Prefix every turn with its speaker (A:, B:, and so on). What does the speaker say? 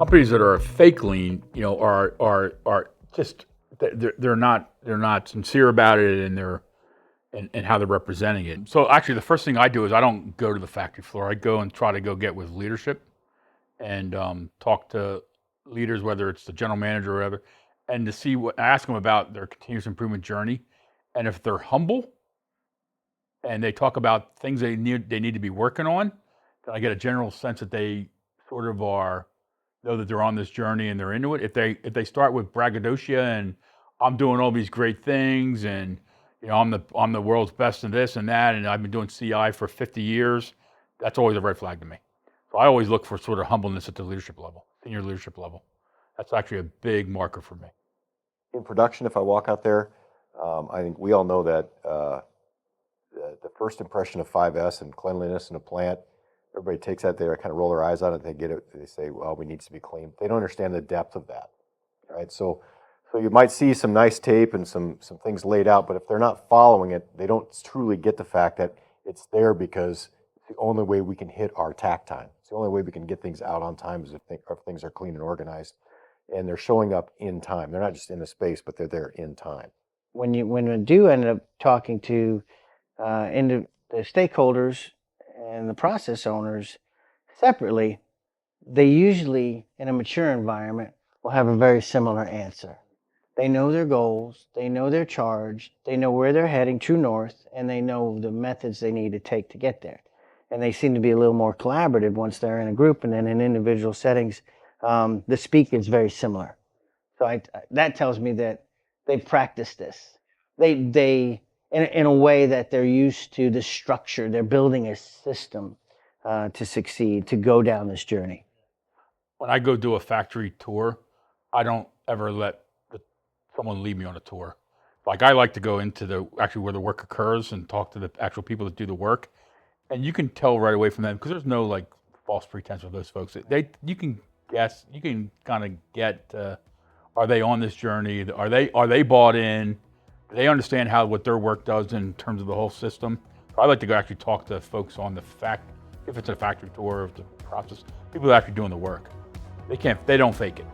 A: Companies that are fake lean, are just they're not sincere about it, and and how they're representing it. So actually, the first thing I do is I don't go to the factory floor. I go and try to go get with leadership and talk to leaders, whether it's the general manager or whatever, and to see what I ask them about their continuous improvement journey, and if they're humble and they talk about things they need to be working on, then I get a general sense that they sort of are know that they're on this journey and they're into it. If they start with braggadocio and I'm doing all these great things and I'm the world's best in this and that and I've been doing CI for 50 years, that's always a red flag to me. So I always look for sort of humbleness at the leadership level, senior leadership level. That's actually a big marker for me.
B: In production, if I walk out there, I think we all know that the first impression of 5S and cleanliness in a plant, everybody takes that, they kind of roll their eyes on it, they get it, they say, well, we need to be clean. They don't understand the depth of that, right? So you might see some nice tape and some things laid out, but if they're not following it, they don't truly get the fact that it's there because it's the only way we can hit our tack time. It's the only way we can get things out on time is if things are clean and organized, and they're showing up in time. They're not just in the space, but they're there in time.
C: When we do end up talking to the stakeholders and the process owners separately, they usually, in a mature environment, will have a very similar answer. They know their goals, they know their charge, they know where they're heading, true north, and they know the methods they need to take to get there. And they seem to be a little more collaborative once they're in a group, and then in individual settings, the speak is very similar. So that tells me that they've practiced this. They in a way that they're used to the structure. They're building a system to succeed, to go down this journey.
A: When I go do a factory tour, I don't ever let someone lead me on a tour. Like I like to go into actually where the work occurs and talk to the actual people that do the work, and you can tell right away from them because there's no like false pretense with those folks. You can guess, you can kind of get are they on this journey? Are they bought in? Do they understand what their work does in terms of the whole system? So I like to go actually talk to folks on if it's a factory tour of the process, people that are actually doing the work. They don't fake it.